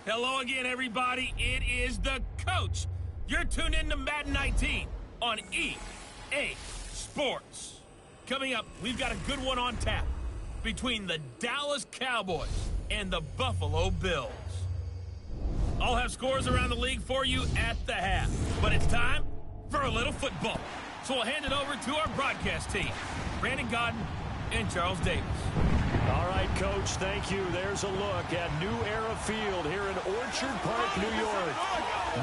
Hello again, everybody. It is the coach. You're tuned in to Madden 19 on EA Sports. Coming up, we've got a good one on tap between the Dallas Cowboys and the Buffalo Bills. I'll have scores around the league for you at the half, but it's time for a little football. So we'll hand it over to our broadcast team, Brandon Godden and Charles Davis. All right, Coach, thank you. There's a look at New Era Field here in Orchard Park, New York.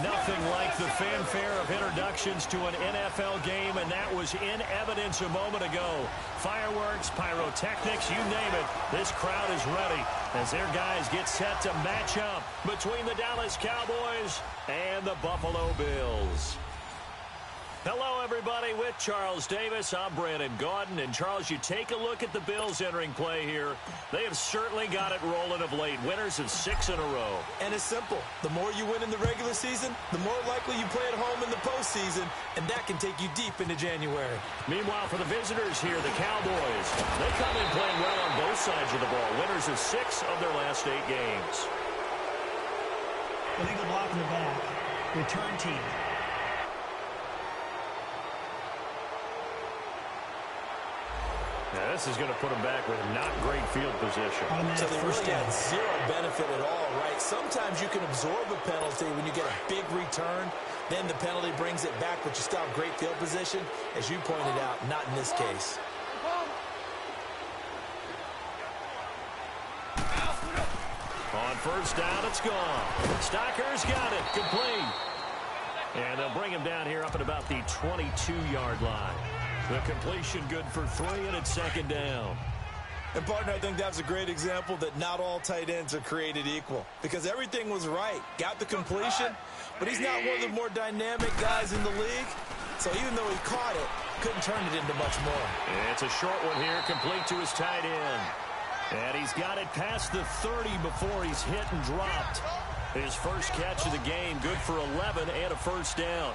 Nothing like the fanfare of introductions to an NFL game, and that was in evidence a moment ago. Fireworks, pyrotechnics, you name it. This crowd is ready as their guys get set to match up between the Dallas Cowboys and the Buffalo Bills. Hello, everybody. With Charles Davis, I'm Brandon Gaudin. And, Charles, you take a look at the Bills entering play here. They have certainly got it rolling of late. Winners of 6 in a row. And it's simple. The more you win in the regular season, the more likely you play at home in the postseason, and that can take you deep into January. Meanwhile, for the visitors here, the Cowboys, they come in playing well on both sides of the ball. Winners of 6 of their last 8 games. Illegal block in the back. Return team. Now, this is going to put them back with not great field position. So they really had zero benefit at all, right? Sometimes you can absorb a penalty when you get a big return. Then the penalty brings it back, but you still have great field position. As you pointed out, not in this case. On first down, it's gone. Stocker's got it. Complete. And they'll bring him down here up at about the 22-yard line. The completion good for 3, and it's second down. And, partner, I think that's a great example that not all tight ends are created equal. Because everything was right. Got the completion, but he's not one of the more dynamic guys in the league. So even though he caught it, couldn't turn it into much more. It's a short one here, complete to his tight end. And he's got it past the 30 before he's hit and dropped. His first catch of the game, good for 11 and a first down.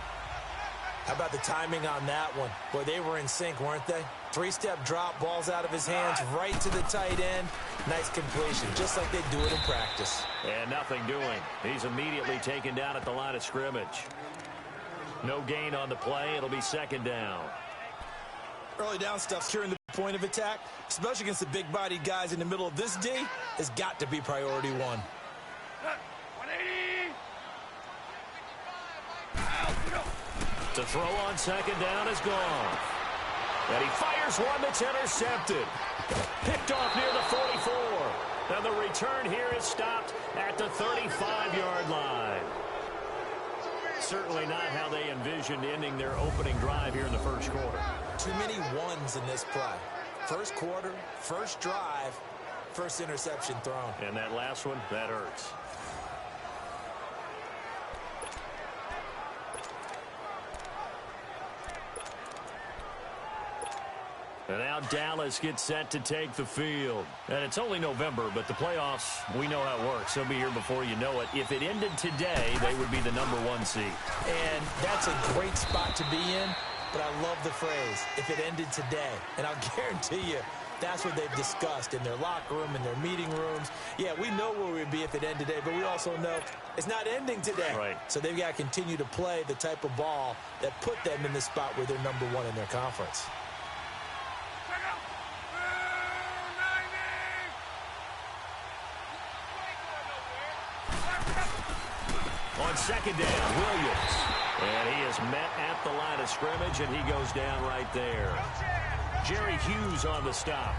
How about the timing on that one? Boy, they were in sync, weren't they? 3-step drop, ball's out of his hands, right to the tight end. Nice completion, just like they do it in practice. And nothing doing. He's immediately taken down at the line of scrimmage. No gain on the play. It'll be second down. Early down stuff, securing the point of attack, especially against the big-bodied guys in the middle of this D, has got to be priority 1. To throw on second down is gone. And he fires one that's intercepted. Picked off near the 44. And the return here is stopped at the 35-yard line. Certainly not how they envisioned ending their opening drive here in the first quarter. Too many ones in this play. First quarter, first drive, first interception thrown. And that last one, that hurts. And now Dallas gets set to take the field. And it's only November, but the playoffs, we know how it works. They'll be here before you know it. If it ended today, they would be the #1 seed. And that's a great spot to be in, but I love the phrase, if it ended today. And I'll guarantee you, that's what they've discussed in their locker room, in their meeting rooms. Yeah, we know where we'd be if it ended today, but we also know it's not ending today. Right. So they've got to continue to play the type of ball that put them in the spot where they're #1 in their conference. On second down, Williams. And he is met at the line of scrimmage, and he goes down right there. Jerry Hughes on the stop.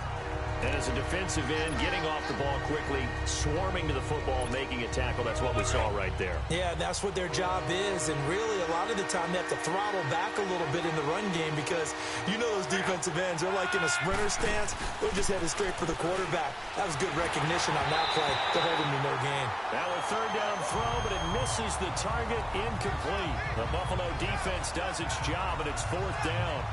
And as a defensive end, getting off the ball quickly, swarming to the football, making a tackle. That's what we saw right there. Yeah, that's what their job is. And really, a lot of the time, they have to throttle back a little bit in the run game because you know those defensive ends, they're like in a sprinter stance. They're just headed straight for the quarterback. That was good recognition on that play to hold him to no gain. Now a third down throw, but it misses the target, incomplete. The Buffalo defense does its job, and it's fourth down.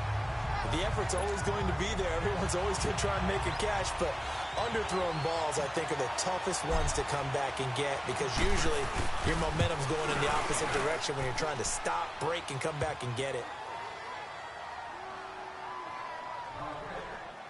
The effort's always going to be there. Everyone's always going to try and make a catch, but underthrown balls, I think, are the toughest ones to come back and get because usually your momentum's going in the opposite direction when you're trying to stop, break, and come back and get it.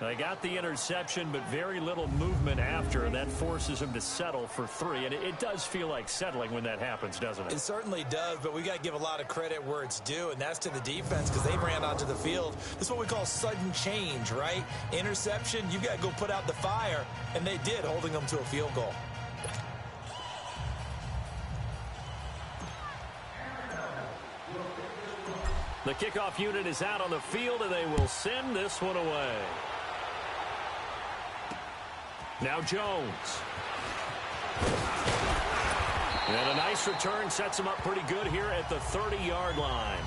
They got the interception, but very little movement after, and that forces them to settle for 3. And it does feel like settling when that happens, doesn't it? It certainly does, but we got to give a lot of credit where it's due, and that's to the defense because they ran onto the field. This is what we call sudden change, right? Interception, you got to go put out the fire, and they did, holding them to a field goal. The kickoff unit is out on the field, and they will send this one away. Now Jones. And a nice return sets him up pretty good here at the 30-yard line.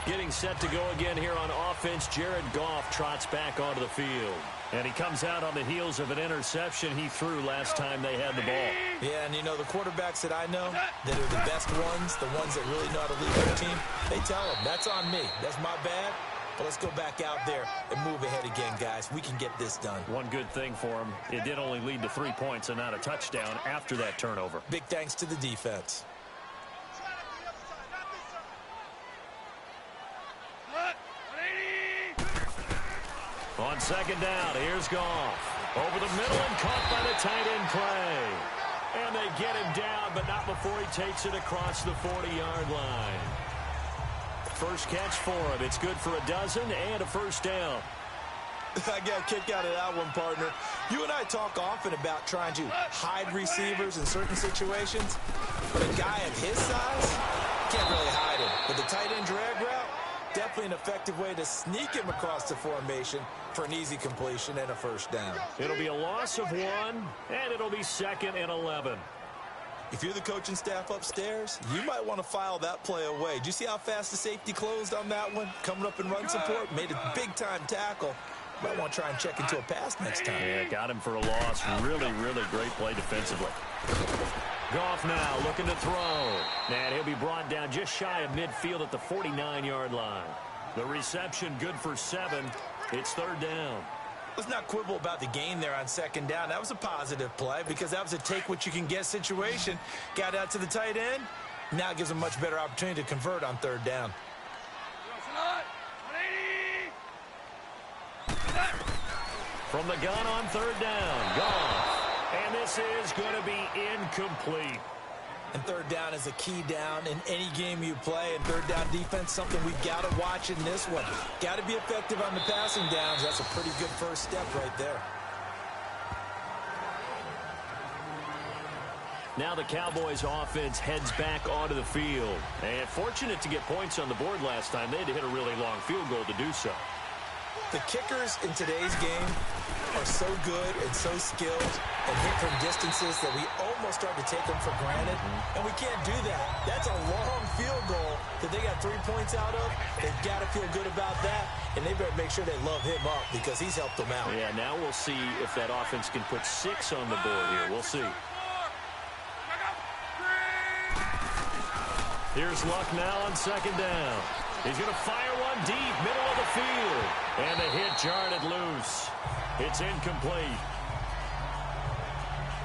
Getting set to go again here on offense, Jared Goff trots back onto the field. And he comes out on the heels of an interception he threw last time they had the ball. Yeah, and you know, the quarterbacks that I know that are the best ones, the ones that really know how to lead their team, they tell them, that's on me. That's my bad. But let's go back out there and move ahead again, guys. We can get this done. One good thing for him, it did only lead to 3 points and not a touchdown after that turnover. Big thanks to the defense. On second down, here's Goff. Over the middle and caught by the tight end play. And they get him down, but not before he takes it across the 40-yard line. First catch for him. It's good for a dozen and a first down. I got a kick out of that one, partner. You and I talk often about trying to hide receivers in certain situations. But a guy of his size can't really hide him. With the tight end drag route, definitely an effective way to sneak him across the formation for an easy completion and a first down. It'll be a loss of 1, and it'll be 2nd and 11. If you're the coaching staff upstairs, you might want to file that play away. Did you see how fast the safety closed on that one? Coming up in run support, made a big-time tackle. Might want to try and check into a pass next time. Yeah, got him for a loss. Really, really great play defensively. Goff now looking to throw. And he'll be brought down just shy of midfield at the 49-yard line. The reception good for 7. It's 3rd down. Let's not quibble about the gain there on second down. That was a positive play because that was a take-what-you-can-get situation. Got out to the tight end. Now gives him a much better opportunity to convert on 3rd down. From the gun on 3rd down, Goff. And this is going to be incomplete. And 3rd down is a key down in any game you play. And 3rd down defense, something we've got to watch in this one. Got to be effective on the passing downs. That's a pretty good first step right there. Now the Cowboys offense heads back onto the field. And fortunate to get points on the board last time. They had to hit a really long field goal to do so. The kickers in today's game are so good and so skilled and hit from distances that we almost start to take them for granted. And we can't do that. That's a long field goal that they got 3 points out of. They've got to feel good about that. And they better make sure they love him up because he's helped them out. Yeah, now we'll see if that offense can put 6 on the board here. We'll see. Here's Luck now on second down. He's going to fire one deep, middle of the field. And the hit jarred it loose. It's incomplete.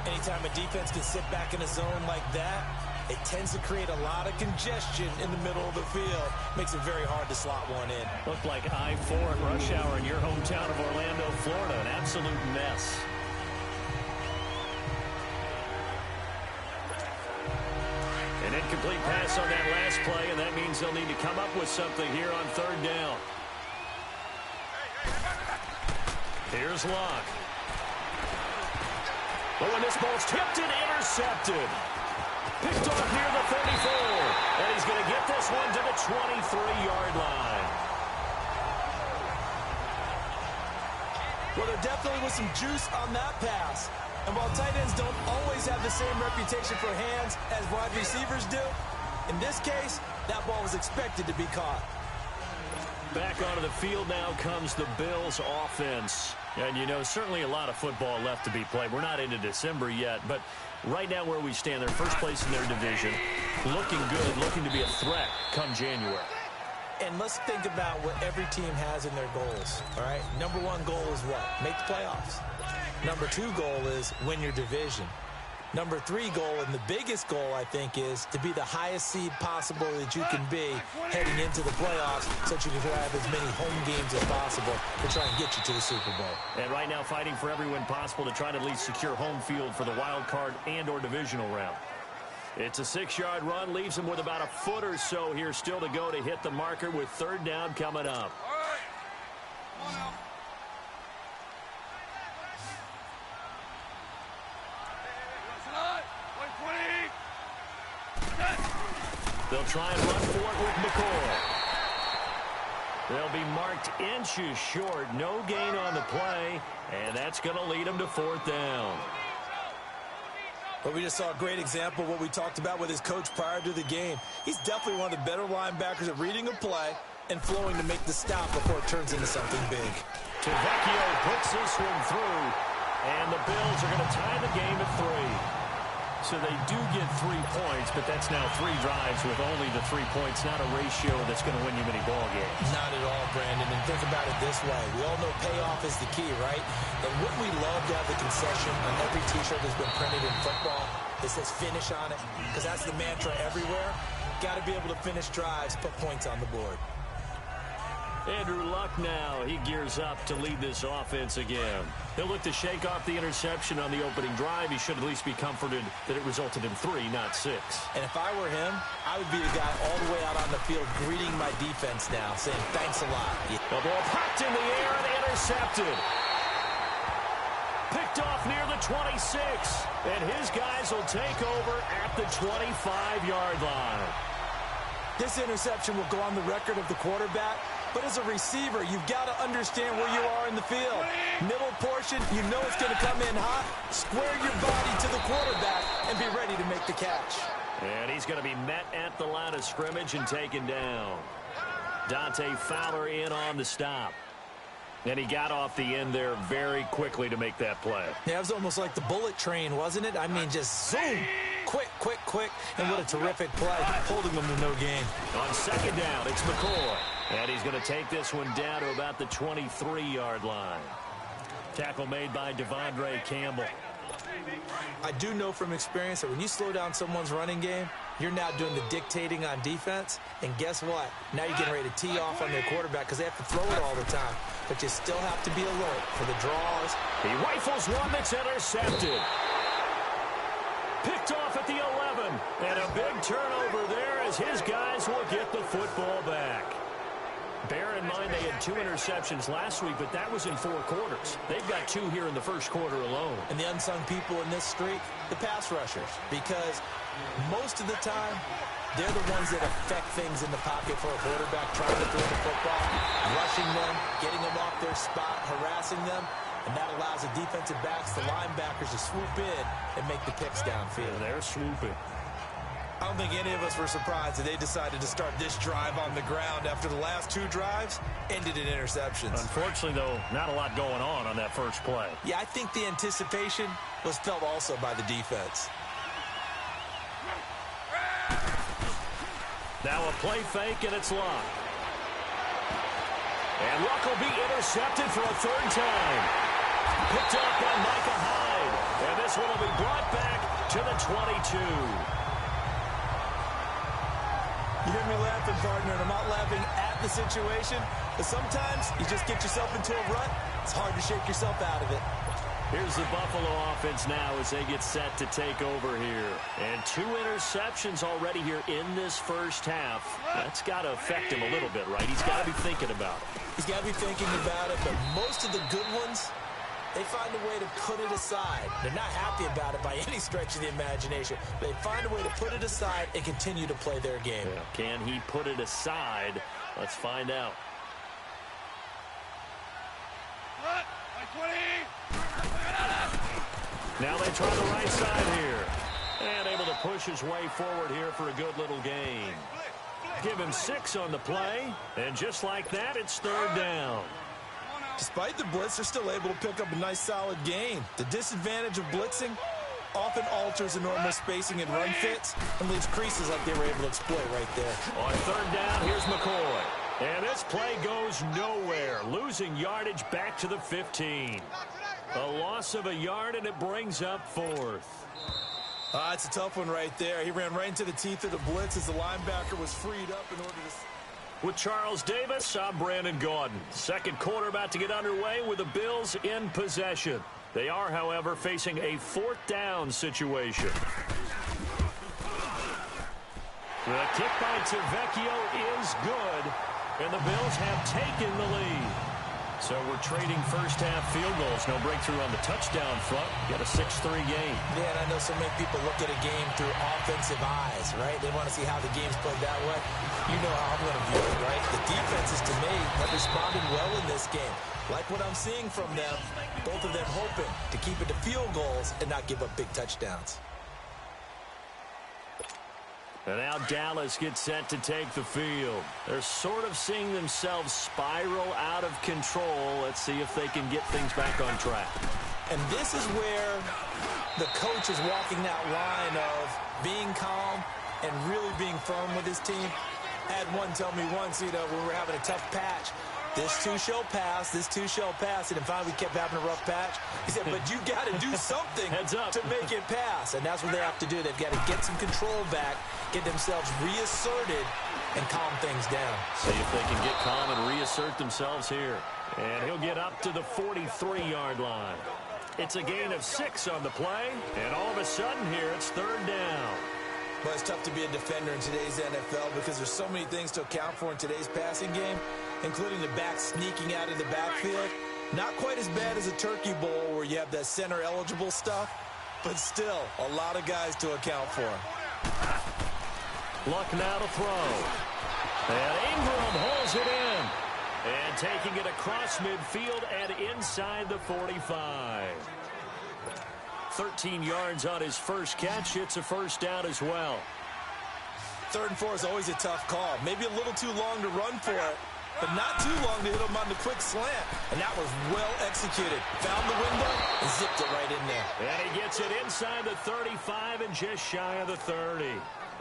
Anytime a defense can sit back in a zone like that, it tends to create a lot of congestion in the middle of the field. Makes it very hard to slot one in. Looked like I-4 at rush hour in your hometown of Orlando, Florida. An absolute mess. An incomplete pass on that last play, and that means they'll need to come up with something here on 3rd down. Here's Luck. But when this ball's tipped and intercepted. Picked off near the 34. And he's going to get this one to the 23-yard line. Well, there definitely was some juice on that pass. And while tight ends don't always have the same reputation for hands as wide receivers do, in this case, that ball was expected to be caught. Back onto the field now comes the Bills offense. And, you know, certainly a lot of football left to be played. We're not into December yet, but right now where we stand, they're first place in their division. Looking good, looking to be a threat come January. And let's think about what every team has in their goals, all right? Number 1 goal is what? Make the playoffs. Number 2 goal is win your division. Number 3 goal, and the biggest goal, I think, is to be the highest seed possible that you can be heading into the playoffs so that you can have as many home games as possible to try and get you to the Super Bowl. And right now fighting for every win possible to try to at least secure home field for the wild card and or divisional round. It's a 6-yard run, leaves him with about a foot or so here still to go to hit the marker with 3rd down coming up. They'll try and run for it with McCoy. They'll be marked inches short. No gain on the play, and that's going to lead them to 4th down. But we just saw a great example of what we talked about with his coach prior to the game. He's definitely one of the better linebackers at reading a play and flowing to make the stop before it turns into something big. Tavecchio puts this one through, and the Bills are going to tie the game at 3. So they do get 3 points, but that's now 3 drives with only the 3 points, not a ratio that's going to win you many ball games. Not at all, Brandon. And think about it this way. We all know payoff is the key, right? And wouldn't we love to have the concession on every T-shirt that's been printed in football that says finish on it? Because that's the mantra everywhere. Got to be able to finish drives, put points on the board. Andrew Luck now. He gears up to lead this offense again. He'll look to shake off the interception on the opening drive. He should at least be comforted that it resulted in 3, not 6. And if I were him, I would be the guy all the way out on the field greeting my defense now, saying thanks a lot. The ball popped in the air and intercepted. Picked off near the 26. And his guys will take over at the 25-yard line. This interception will go on the record of the quarterback. But as a receiver, you've got to understand where you are in the field. Middle portion, you know it's going to come in hot. Square your body to the quarterback and be ready to make the catch. And he's going to be met at the line of scrimmage and taken down. Dante Fowler in on the stop. And he got off the end there very quickly to make that play. Yeah, it was almost like the bullet train, wasn't it? I mean, just zoom. Quick, quick, quick. And what a terrific play, holding them to no gain. On 2nd down, it's McCoy. And he's going to take this one down to about the 23-yard line. Tackle made by Devondre Campbell. I do know from experience that when you slow down someone's running game, you're now doing the dictating on defense. And guess what? Now you're getting ready to tee off on their quarterback because they have to throw it all the time. But you still have to be alert for the draws. He rifles one that's intercepted. Picked off at the 11. And a big turnover there as his guys will get the football back. Bear in mind they had 2 interceptions last week, but that was in 4 quarters. They've got 2 here in the first quarter alone. And the unsung people in this streak, the pass rushers. Because most of the time, they're the ones that affect things in the pocket for a quarterback, trying to throw the football, rushing them, getting them off their spot, harassing them. And that allows the defensive backs, the linebackers, to swoop in and make the picks downfield. And they're swooping. I don't think any of us were surprised that they decided to start this drive on the ground after the last 2 drives ended in interceptions. Unfortunately, though, not a lot going on that first play. Yeah, I think the anticipation was felt also by the defense. Now a play fake, and it's Luck. And Luck will be intercepted for a 3rd time. Picked off by Micah Hyde. And this one will be brought back to the 22. You hear me laughing, partner, and I'm not laughing at the situation, but sometimes you just get yourself into a rut. It's hard to shake yourself out of it. Here's the Buffalo offense now as they get set to take over here. And 2 interceptions already here in this first half. That's got to affect him a little bit, right? He's got to be thinking about it. He's got to be thinking about it, but most of the good ones, they find a way to put it aside. They're not happy about it by any stretch of the imagination. They find a way to put it aside and continue to play their game. Yeah. Can he put it aside? Let's find out. Now they try the right side here. And able to push his way forward here for a good little gain. Give him 6 on the play. And just like that, it's 3rd down. Despite the blitz, they're still able to pick up a nice solid gain. The disadvantage of blitzing often alters the normal spacing and run fits and leaves creases like they were able to exploit right there. On 3rd down, here's McCoy. And this play goes nowhere. Losing yardage back to the 15. A loss of a yard, and it brings up 4th. It's a tough one right there. He ran right into the teeth of the blitz as the linebacker was freed up in order to... With Charles Davis, I'm Brandon Gaudin. Second quarter about to get underway with the Bills in possession. They are, however, facing a fourth down situation. The kick by Tavecchio is good, and the Bills have taken the lead. So we're trading first-half field goals. No breakthrough on the touchdown front. Got a 6-3 game. Yeah, and I know so many people look at a game through offensive eyes, right? They want to see how the game's played that way. You know how I'm going to view it, right? The defenses, to me, have responded well in this game. Like what I'm seeing from them, both of them hoping to keep it to field goals and not give up big touchdowns. And now Dallas gets set to take the field. They're sort of seeing themselves spiral out of control. Let's see if they can get things back on track. And this is where the coach is walking that line of being calm and really being firm with his team. I had one tell me once, when we were having a tough patch, this too shall pass, this too shall pass. And then finally we kept having a rough patch. He said, but you got to do something to make it pass. And that's what they have to do. They've got to get some control back, get themselves reasserted, and calm things down. See if they can get calm and reassert themselves here. And he'll get up to the 43-yard line. It's a gain of 6 on the play. And all of a sudden here, it's third down. Well, it's tough to be a defender in today's NFL because there's so many things to account for in today's passing game, including the back sneaking out of the backfield. Not quite as bad as a turkey bowl where you have that center-eligible stuff, but still a lot of guys to account for. Luck now to throw. And Ingram holds it in. And taking it across midfield and inside the 45. 13 yards on his first catch. It's a first down as well. 3rd and 4 is always a tough call. Maybe a little too long to run for it, but not too long to hit him on the quick slant. And that was well executed. Found the window and zipped it right in there. And he gets it inside the 35 and just shy of the 30.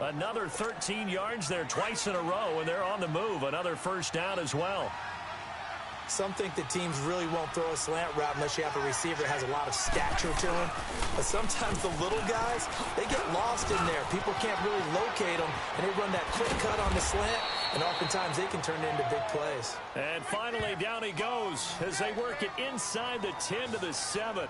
Another 13 yards there twice in a row, and they're on the move. Another first down as well. Some think that teams really won't throw a slant route unless you have a receiver that has a lot of stature to him. But sometimes the little guys, they get lost in there. People can't really locate them, and they run that quick cut on the slant, and oftentimes they can turn it into big plays. And finally, down he goes as they work it inside the 10 to the 7.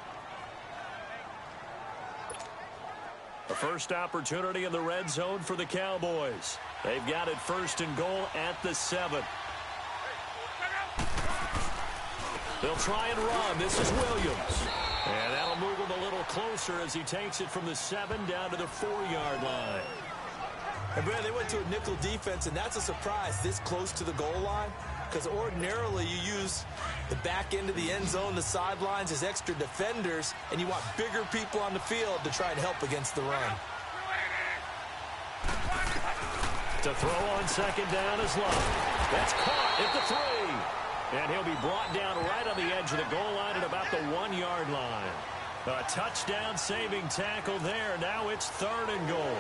A first opportunity in the red zone for the Cowboys. They've got it 1st and goal at the 7. They'll try and run. This is Williams. And that'll move him a little closer as he takes it from the 7 down to the 4-yard line. And, Brad, they went to a nickel defense, and that's a surprise this close to the goal line, because ordinarily you use the back end of the end zone, the sidelines as extra defenders, and you want bigger people on the field to try and help against the run. To throw on 2nd down is Love. That's caught at the 3. And he'll be brought down right on the edge of the goal line at about the 1-yard line. A touchdown saving tackle there. Now it's 3rd and goal.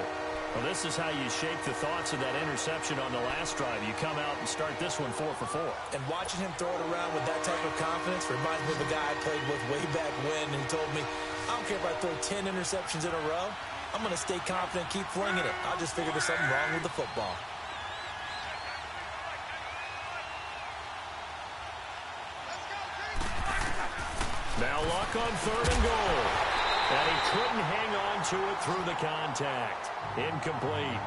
Well, this is how you shape the thoughts of that interception on the last drive. You come out and start this one 4 for 4. And watching him throw it around with that type of confidence reminds me of a guy I played with way back when, and he told me, I don't care if I throw 10 interceptions in a row. I'm going to stay confident, keep flinging it. I just figured there's something wrong with the football. Now Luck on 3rd and goal. And he couldn't hang on to it through the contact. Incomplete.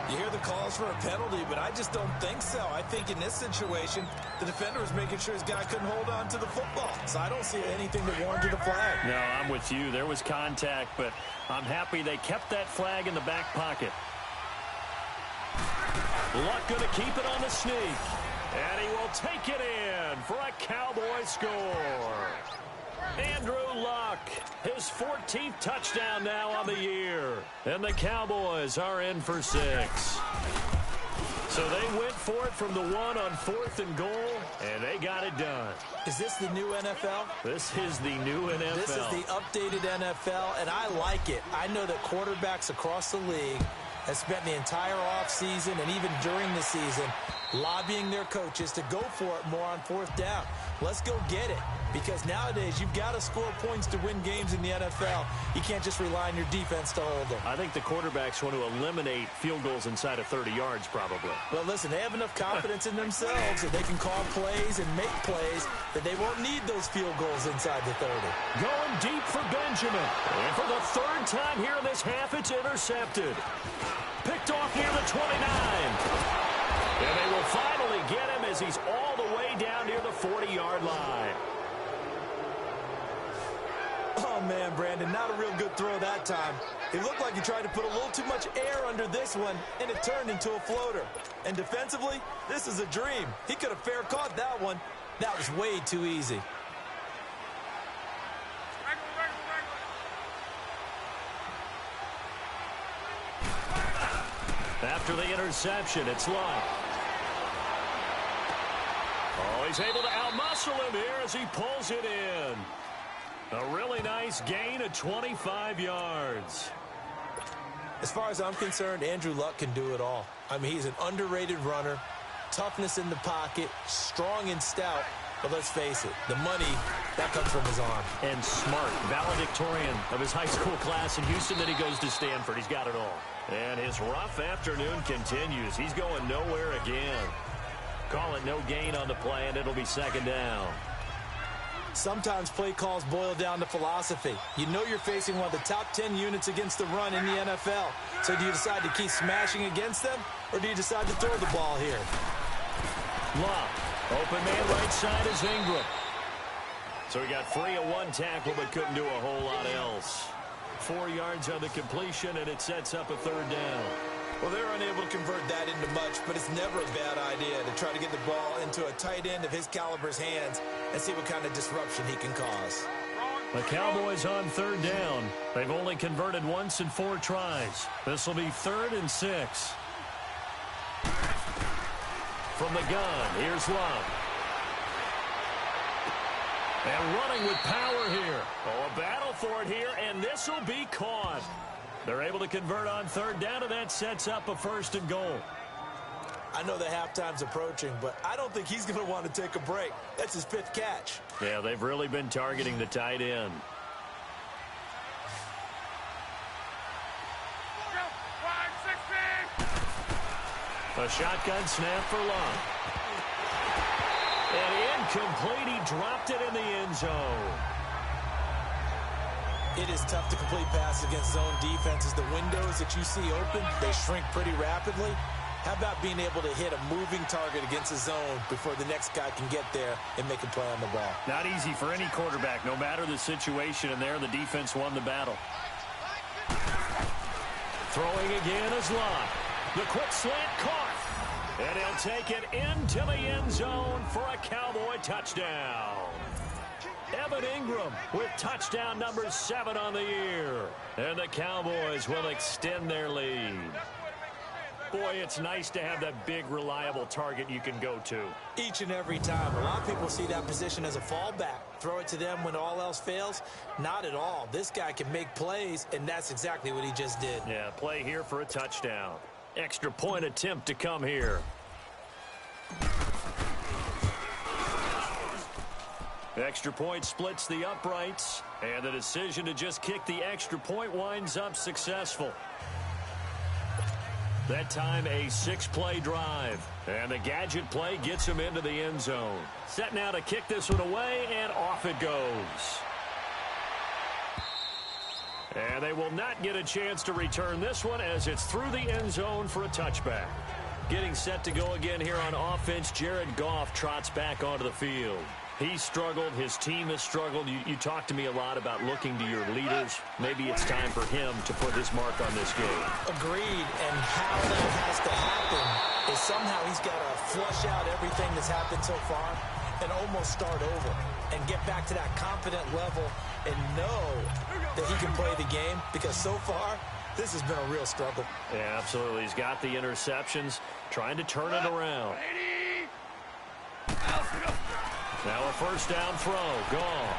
You hear the calls for a penalty, but I just don't think so. I think in this situation, the defender was making sure his guy couldn't hold on to the football. So I don't see anything that warranted a flag. No, I'm with you. There was contact, but I'm happy they kept that flag in the back pocket. Luck going to keep it on the sneak. And he will take it in for a Cowboy score. Andrew Luck, his 14th touchdown now on the year. And the Cowboys are in for 6. So they went for it from the 1 on 4th and goal, and they got it done. Is this the new NFL? This is the new NFL. This is the updated NFL, and I like it. I know that quarterbacks across the league have spent the entire offseason and even during the season lobbying their coaches to go for it more on fourth down. Let's go get it. Because nowadays, you've got to score points to win games in the NFL. You can't just rely on your defense to hold them. I think the quarterbacks want to eliminate field goals inside of 30 yards, probably. Well, listen, they have enough confidence in themselves that they can call plays and make plays that they won't need those field goals inside the 30. Going deep for Benjamin. And for the third time here in this half, it's intercepted. Picked off near the 29. And they will finally get him as he's all the way down near the 40-yard line. Oh, man, Brandon, not a real good throw that time. It looked like he tried to put a little too much air under this one, and it turned into a floater. And defensively, this is a dream. He could have fair caught that one. That was way too easy. After the interception, it's Luck. Oh, he's able to outmuscle him here as he pulls it in. A really nice gain of 25 yards. As far as I'm concerned, Andrew Luck can do it all. I mean, he's an underrated runner, toughness in the pocket, strong and stout. But let's face it, the money, that comes from his arm. And smart, valedictorian of his high school class in Houston. Then he goes to Stanford. He's got it all. And his rough afternoon continues. He's going nowhere again. Call it no gain on the play, and it'll be second down. Sometimes play calls boil down to philosophy. You know you're facing one of the top 10 units against the run in the NFL. So do you decide to keep smashing against them, or do you decide to throw the ball here? Luck. Open man right side is Ingram. So he got free of one tackle but couldn't do a whole lot else. 4 yards on the completion, and it sets up a third down. Well, they're unable to convert that into much, but it's never a bad idea to try to get the ball into a tight end of his caliber's hands and see what kind of disruption he can cause. The Cowboys on third down. They've only converted once in 4 tries. This will be 3rd and 6. From the gun, here's Love. And running with power here. Oh, a battle for it here, and this will be caught. They're able to convert on third down, and that sets up a 1st and goal. I know the halftime's approaching, but I don't think he's going to want to take a break. That's his 5th catch. Yeah, they've really been targeting the tight end. A shotgun snap for Long. And incomplete. He dropped it in the end zone. It is tough to complete passes against zone defenses. The windows that you see open, they shrink pretty rapidly. How about being able to hit a moving target against a zone before the next guy can get there and make a play on the ball? Not easy for any quarterback, no matter the situation, and there the defense won the battle. Throwing again is Locke. The quick slant caught. And he'll take it into the end zone for a Cowboy touchdown. Evan Ingram with touchdown number 7 on the year. And the Cowboys will extend their lead. Boy, it's nice to have that big, reliable target you can go to. Each and every time. A lot of people see that position as a fallback. Throw it to them when all else fails. Not at all. This guy can make plays, and that's exactly what he just did. Yeah, play here for a touchdown. Extra point attempt to come here. Extra point splits the uprights, and the decision to just kick the extra point winds up successful. That time a 6-play drive, and the gadget play gets him into the end zone. Set now to kick this one away, and off it goes. And they will not get a chance to return this one as it's through the end zone for a touchback. Getting set to go again here on offense, Jared Goff trots back onto the field. He's struggled. His team has struggled. You talked to me a lot about looking to your leaders. Maybe it's time for him to put his mark on this game. Agreed. And how that has to happen is somehow he's got to flush out everything that's happened so far and almost start over and get back to that confident level and know that he can play the game, because so far this has been a real struggle. Yeah, absolutely. He's got the interceptions, trying to turn it around. Now a first down throw. Gone.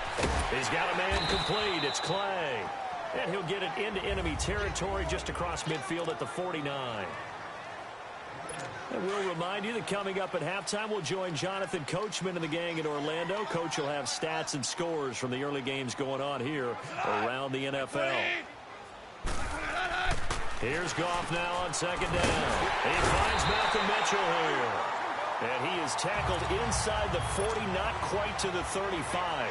He's got a man complete. It's Clay. And he'll get it into enemy territory just across midfield at the 49. And we'll remind you that coming up at halftime, we'll join Jonathan Coachman and the gang in Orlando. Coach will have stats and scores from the early games going on here around the NFL. Here's Goff now on second down. He finds Malcolm Mitchell here. And he is tackled inside the 40, not quite to the 35.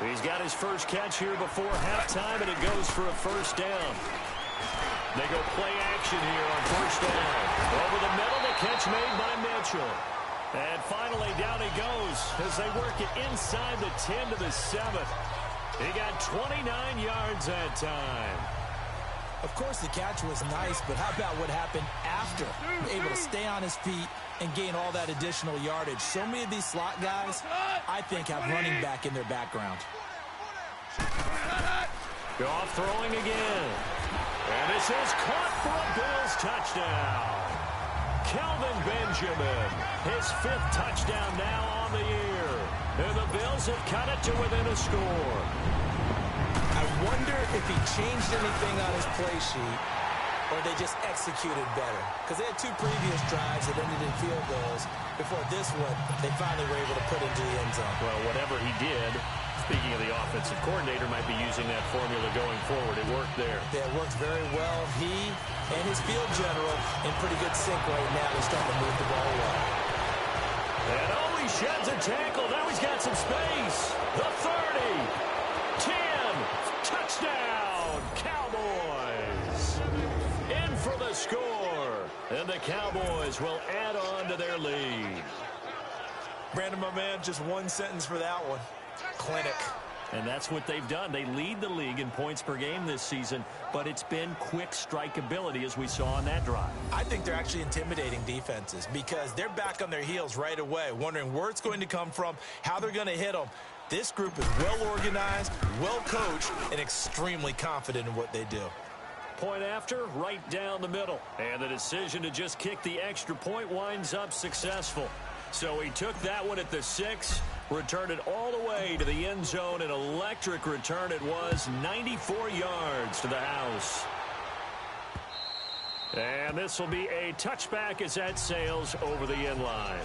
He's got his first catch here before halftime, and it goes for a first down. They go play action here on first down. Over the middle, the catch made by Mitchell. And finally, down he goes as they work it inside the 10 to the 7. He got 29 yards that time. Of course, the catch was nice, but how about what happened after? Able to stay on his feet and gain all that additional yardage. So many of these slot guys, I think, have running back in their background. Goff throwing again. And this is caught for a Bills touchdown. Kelvin Benjamin, his 5th touchdown now on the year. And the Bills have cut it to within a score. I wonder if he changed anything on his play sheet or they just executed better. Because they had 2 previous drives that ended in field goals. Before this one, they finally were able to put into the end zone. Well, whatever he did, speaking of the offensive coordinator, might be using that formula going forward. It worked there. Yeah, it worked very well. He and his field general in pretty good sync right now. They're starting to move the ball well. And he sheds a tackle. Now he's got some space. The 30. 10. Touchdown, Cowboys. In for the score. And the Cowboys will add on to their lead. Brandon, my man, just one sentence for that one. Clinic. And that's what they've done. They lead the league in points per game this season, but it's been quick strikeability as we saw on that drive. I think they're actually intimidating defenses because they're back on their heels right away, wondering where it's going to come from, how they're going to hit them. This group is well organized, well coached, and extremely confident in what they do. Point after, right down the middle. And the decision to just kick the extra point winds up successful. So he took that one at the 6, returned it all the way to the end zone. An electric return it was, 94 yards to the house. And this will be a touchback as that sails over the end line.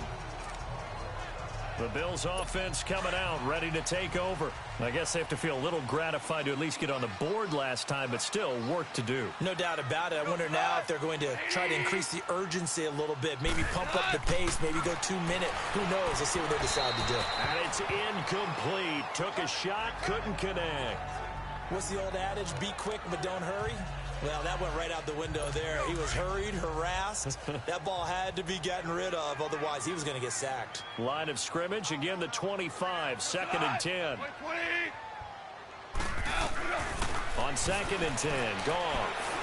The Bills offense coming out, ready to take over. I guess they have to feel a little gratified to at least get on the board last time, but still work to do. No doubt about it. I wonder now if they're going to try to increase the urgency a little bit, maybe pump up the pace, maybe go 2-minute. Who knows? Let's see what they decide to do. And it's incomplete. Took a shot, couldn't connect. What's the old adage? Be quick, but don't hurry. Well, that went right out the window there. He was hurried, harassed. That ball had to be gotten rid of, otherwise he was going to get sacked. Line of scrimmage, again the 25, 2nd and 10. On 2nd and 10, Goff.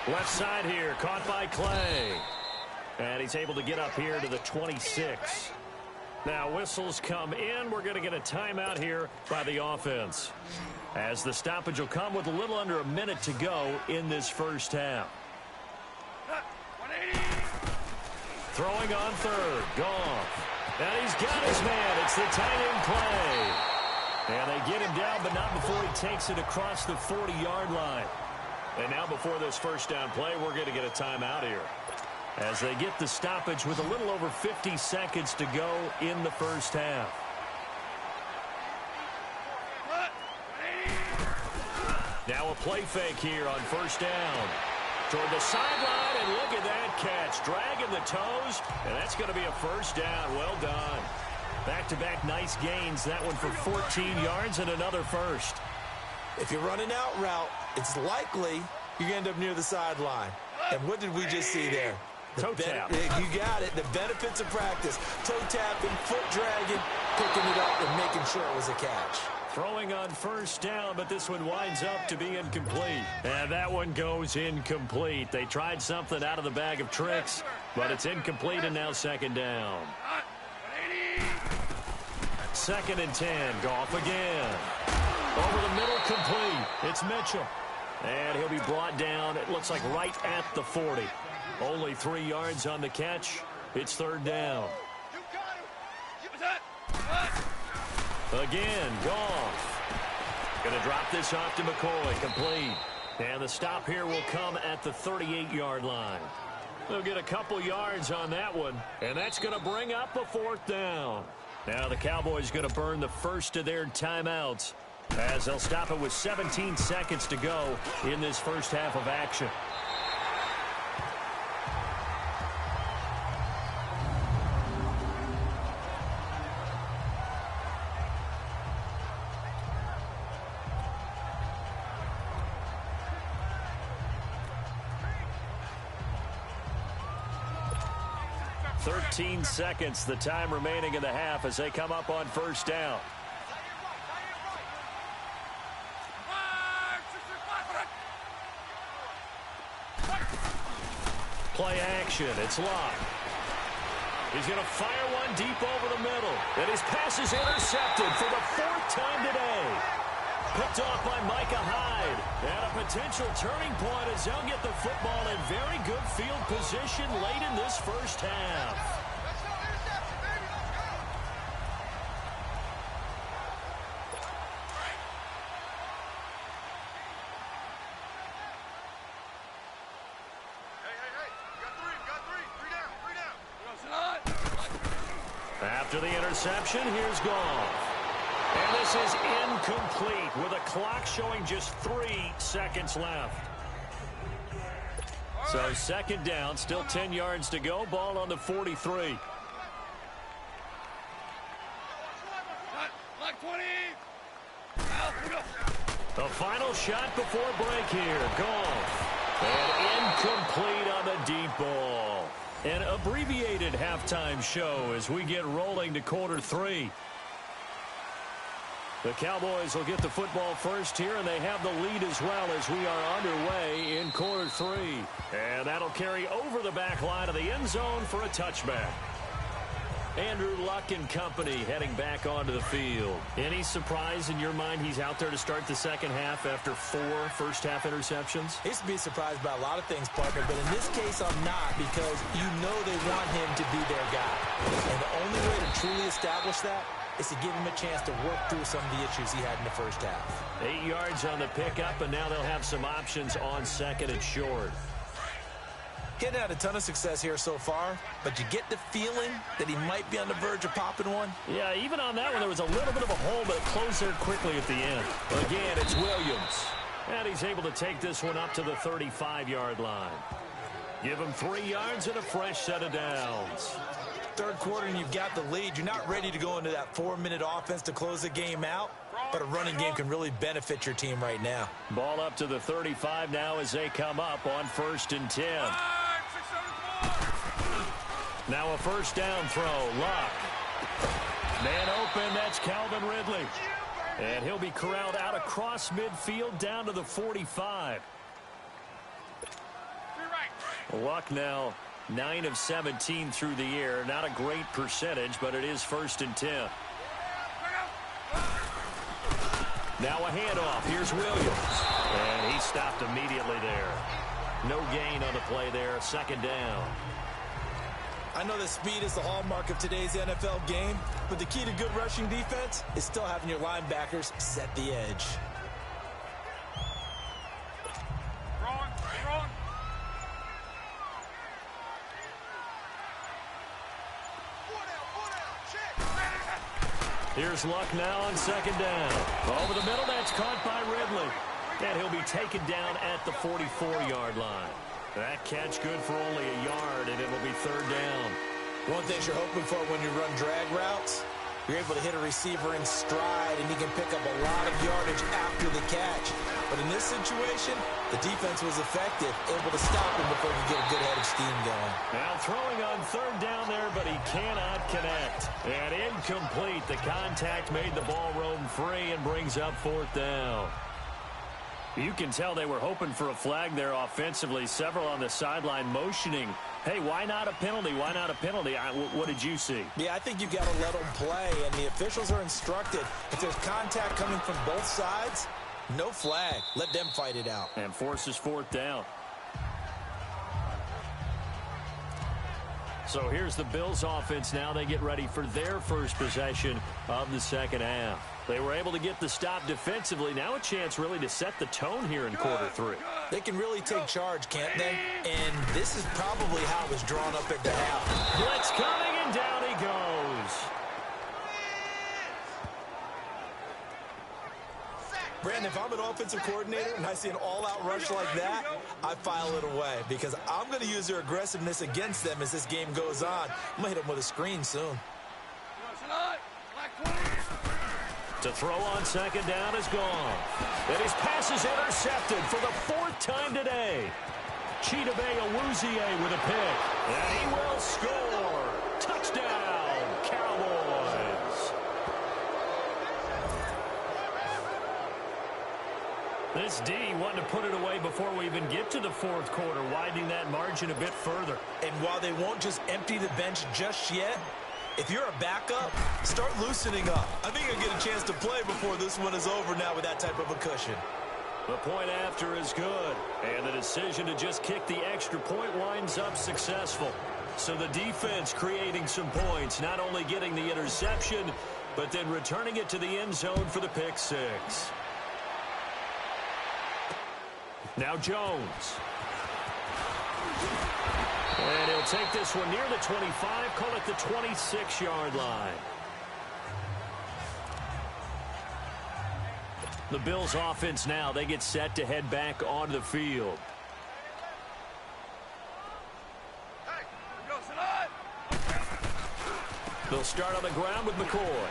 Left side here, caught by Clay. And he's able to get up here to the 26. Now whistles come in. We're going to get a timeout here by the offense, as the stoppage will come with a little under a minute to go in this first half. Throwing on 3rd, Goff. And he's got his man. It's the tight end play. And they get him down, but not before he takes it across the 40-yard line. And now before this first down play, we're going to get a timeout here, as they get the stoppage with a little over 50 seconds to go in the first half. Now a play fake here on first down. Toward the sideline, and look at that catch. Dragging the toes, and that's going to be a first down. Well done. Back-to-back nice gains. That one for 14 yards and another first. If you're running out route, it's likely you're going to end up near the sideline. And what did we just see there? Toe tap. You got it. The benefits of practice. Toe tapping, foot dragging, picking it up, and making sure it was a catch. Throwing on first down, but this one winds up to be incomplete. And that one goes incomplete. They tried something out of the bag of tricks, but it's incomplete, and now 2nd down. 2nd and 10. Goff again. Over the middle, complete. It's Mitchell. And he'll be brought down, it looks like right at the 40. Only 3 yards on the catch. It's 3rd down. Again, Goff. Going to drop this off to McCoy. Complete. And the stop here will come at the 38-yard line. They'll get a couple yards on that one, and that's going to bring up a 4th down. Now the Cowboys going to burn the first of their timeouts as they'll stop it with 17 seconds to go in this first half of action. Seconds, the time remaining in the half as they come up on first down. Play action. It's Locke. He's going to fire one deep over the middle. And his pass is intercepted for the 4th time today. Picked off by Micah Hyde. And a potential turning point as they'll get the football in very good field position late in this first half. After the interception, here's Goff. And this is incomplete with a clock showing just 3 seconds left. So 2nd down, still 10 yards to go. Ball on the 43. The final shot before break here. Goff. And incomplete on the deep ball. An abbreviated halftime show as we get rolling to quarter 3. The Cowboys will get the football first here, and they have the lead as well as we are underway in quarter 3. And that'll carry over the back line of the end zone for a touchback. Andrew Luck and company heading back onto the field. Any surprise in your mind he's out there to start the second half after 4 first-half interceptions? He's to be surprised by a lot of things, partner, but in this case I'm not, because you know they want him to be their guy. And the only way to truly establish that is to give him a chance to work through some of the issues he had in the first half. 8 yards on the pickup, and now they'll have some options on 2nd and short. Getting had a ton of success here so far, but you get the feeling that he might be on the verge of popping one. Yeah, even on that one, there was a little bit of a hole, but it closed there quickly at the end. Again, it's Williams. And he's able to take this one up to the 35-yard line. Give him 3 yards and a fresh set of downs. Third quarter and you've got the lead. You're not ready to go into that 4-minute offense to close the game out, but a running game can really benefit your team right now. Ball up to the 35 now as they come up on 1st and 10. Now a first down throw. Luck. Man open, that's Calvin Ridley. And he'll be corralled out across midfield down to the 45. Luck now 9 of 17 through the air. Not a great percentage, but it is 1st and 10. Now a handoff. Here's Williams. And he stopped immediately there. No gain on the play there. 2nd down. I know that speed is the hallmark of today's NFL game, but the key to good rushing defense is still having your linebackers set the edge. Here's Luck now on 2nd down. Over the middle, that's caught by Ridley. And he'll be taken down at the 44-yard line. That catch good for only a yard, and it'll be 3rd down. One thing you're hoping for when you run drag routes, you're able to hit a receiver in stride, and he can pick up a lot of yardage after the catch. But in this situation, the defense was effective, able to stop him before he could get a good head of steam going. Now throwing on 3rd down there, but he cannot connect. And incomplete. The contact made the ball roam free and brings up 4th down. You can tell they were hoping for a flag there offensively. Several on the sideline motioning. Hey, why not a penalty? Why not a penalty? What did you see? Yeah, I think you've got to let them play, and the officials are instructed. If there's contact coming from both sides, no flag. Let them fight it out. And forces 4th down. So here's the Bills offense now. They get ready for their first possession of the second half. They were able to get the stop defensively. Now a chance really to set the tone here in quarter three. They can really take charge, can't they? And this is probably how it was drawn up at the half. Blitz coming, and down he goes. Brandon, if I'm an offensive coordinator and I see an all-out rush like that, I file it away because I'm going to use their aggressiveness against them as this game goes on. I'm going to hit them with a screen soon. To throw on second down is gone. And his pass is intercepted for the fourth time today. Chidobe Awuzie with a pick. And he will score. Touchdown, Cowboys. This D wanting to put it away before we even get to the fourth quarter, widening that margin a bit further. And while they won't just empty the bench just yet, if you're a backup, start loosening up. I think you'll get a chance to play before this one is over now with that type of a cushion. The point after is good. And the decision to just kick the extra point winds up successful. So the defense creating some points, not only getting the interception, but then returning it to the end zone for the pick six. Now Jones. And he'll take this one near the 25, call it the 26-yard line. The Bills offense now, they get set to head back onto the field. They'll start on the ground with McCoy.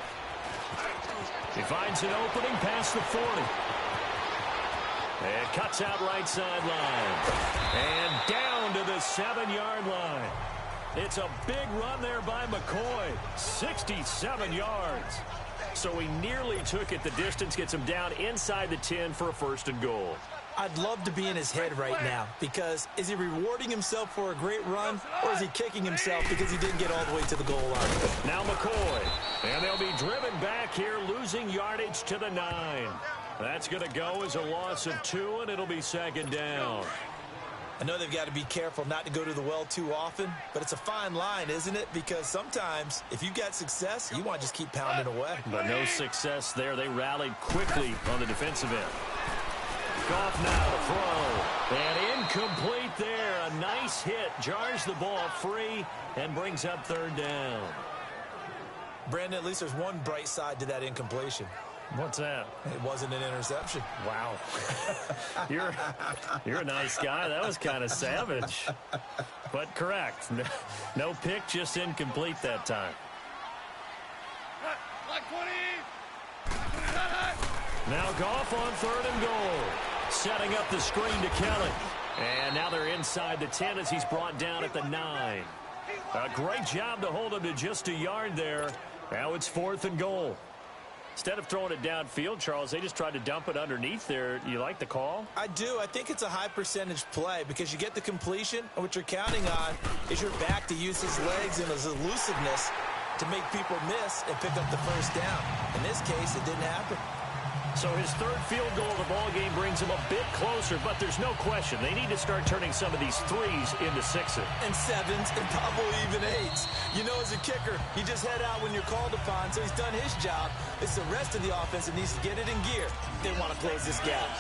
He finds an opening past the 40. And cuts out right sideline. And down to the 7-yard line. It's a big run there by McCoy. 67 yards. So he nearly took it the distance, gets him down inside the 10 for a first and goal. I'd love to be in his head right now because is he rewarding himself for a great run or is he kicking himself because he didn't get all the way to the goal line? Now McCoy. And they'll be driven back here, losing yardage to the 9. That's going to go as a loss of 2, and it'll be second down. I know they've got to be careful not to go to the well too often, but it's a fine line, isn't it? Because sometimes if you've got success, you want to just keep pounding away. But no success there. They rallied quickly on the defensive end. Goff now to throw. And incomplete there. A nice hit. Jars the ball free and brings up third down. Brandon, at least there's one bright side to that incompletion. What's that? It wasn't an interception. Wow. You're a nice guy. That was kind of savage. But correct. No pick, just incomplete that time. Now Goff on third and goal. Setting up the screen to Kelly. And now they're inside the 10 as he's brought down at the 9. A great job to hold him to just a yard there. Now it's fourth and goal. Instead of throwing it downfield, Charles, they just tried to dump it underneath there. You like the call? I do. I think it's a high percentage play because you get the completion, and what you're counting on is your back to use his legs and his elusiveness to make people miss and pick up the first down. In this case, it didn't happen. So his third field goal of the ball game brings him a bit closer, but there's no question they need to start turning some of these threes into sixes. And sevens and probably even eights. You know, as a kicker, you just head out when you're called upon, so he's done his job. It's the rest of the offense that needs to get it in gear. They want to close this gap.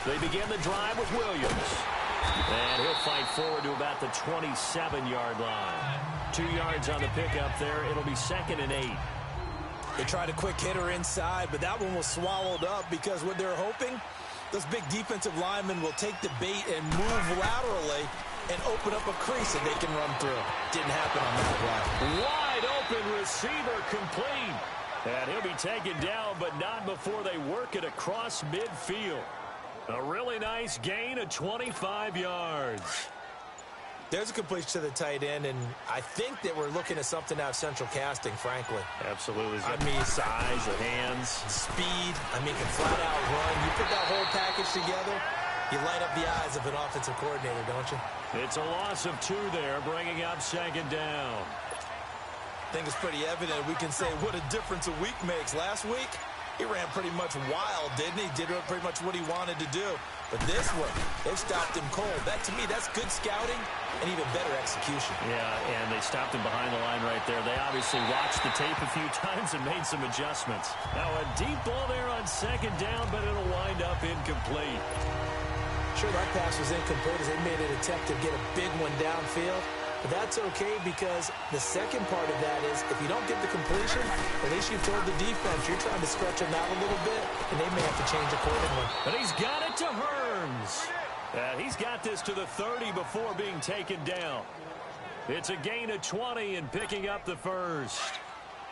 They begin the drive with Williams. And he'll fight forward to about the 27-yard line. 2 yards on the pickup there. It'll be second and 8. They tried a quick hitter inside, but that one was swallowed up because what they're hoping, those big defensive linemen will take the bait and move laterally and open up a crease that they can run through. Didn't happen on that play. Wide open receiver complete. And he'll be taken down, but not before they work it across midfield. A really nice gain of 25 yards. There's a completion to the tight end, and I think that we're looking at something out of central casting, frankly. Absolutely. I mean, size, the hands. Speed. I mean, can flat out run. You put that whole package together, you light up the eyes of an offensive coordinator, don't you? It's a loss of 2 there, bringing up second down. think it's pretty evident. We can say what a difference a week makes. Last week, he ran pretty much wild, didn't he? Did pretty much what he wanted to do. But this one, they've stopped him cold. That, to me, that's good scouting and even better execution. Yeah, and they stopped him behind the line right there. They obviously watched the tape a few times and made some adjustments. Now a deep ball there on second down, but it'll wind up incomplete. Sure, that pass was incomplete as they made an attempt to get a big one downfield. But that's okay because the second part of that is if you don't get the completion, at least you've told the defense you're trying to stretch them out a little bit, and they may have to change accordingly. But he's got it to Hearns. He's got this to the 30 before being taken down. It's a gain of 20 and picking up the first.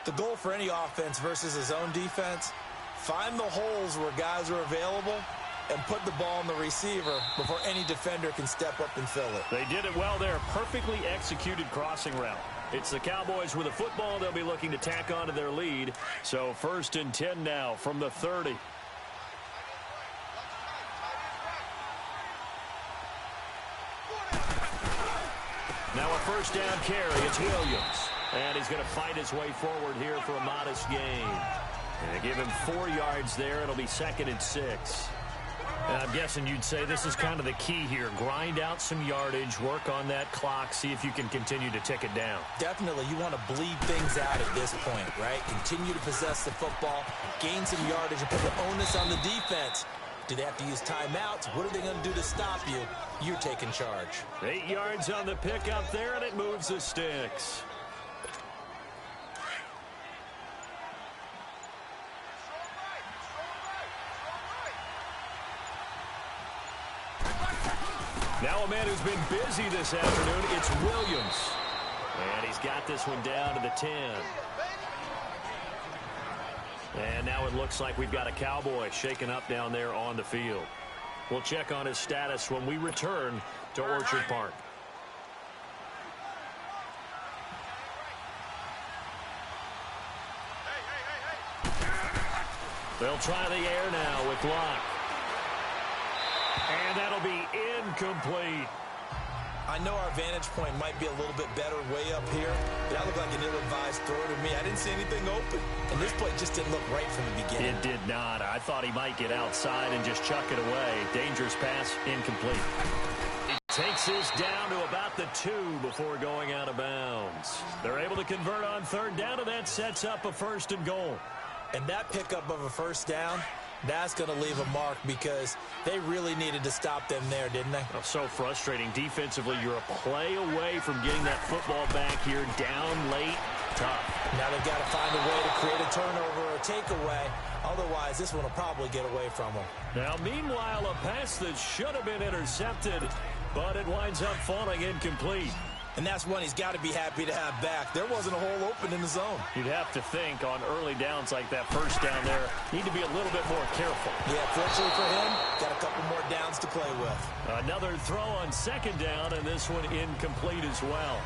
The goal for any offense versus his own defense, find the holes where guys are available and put the ball on the receiver before any defender can step up and fill it. They did it well there. Perfectly executed crossing route. It's the Cowboys with a football. They'll be looking to tack on to their lead. So 1st and 10 now from the 30. Now a first down carry. It's Williams. And he's going to fight his way forward here for a modest gain. And they give him 4 yards there. It'll be 2nd and 6. And I'm guessing you'd say this is kind of the key here. Grind out some yardage, work on that clock, see if you can continue to tick it down. Definitely, you want to bleed things out at this point, right? Continue to possess the football, gain some yardage, and put the onus on the defense. Do they have to use timeouts? What are they going to do to stop you? You're taking charge. 8 yards on the pickup there, and it moves the sticks. Now a man who's been busy this afternoon, it's Williams. And he's got this one down to the 10. And now it looks like we've got a Cowboy shaken up down there on the field. We'll check on his status when we return to Orchard Park. They'll try the air now with Locke. And that'll be incomplete. I know our vantage point might be a little bit better way up here, but that looked like an ill-advised throw to me. I didn't see anything open, and this play just didn't look right from the beginning. It did not. I thought he might get outside and just chuck it away. Dangerous pass, incomplete. He takes this down to about the 2 before going out of bounds. They're able to convert on 3rd down, and that sets up a 1st and goal. And that pickup of a 1st down, that's going to leave a mark because they really needed to stop them there, didn't they? Oh, so frustrating. Defensively, you're a play away from getting that football back here down late. Tough. Now they've got to find a way to create a turnover or takeaway. Otherwise, this one will probably get away from them. Now, meanwhile, a pass that should have been intercepted, but it winds up falling incomplete. And that's one he's got to be happy to have back. There wasn't a hole open in the zone. You'd have to think on early downs like that 1st down there, need to be a little bit more careful. Yeah, fortunately for him, got a couple more downs to play with. Another throw on 2nd down, and this one incomplete as well.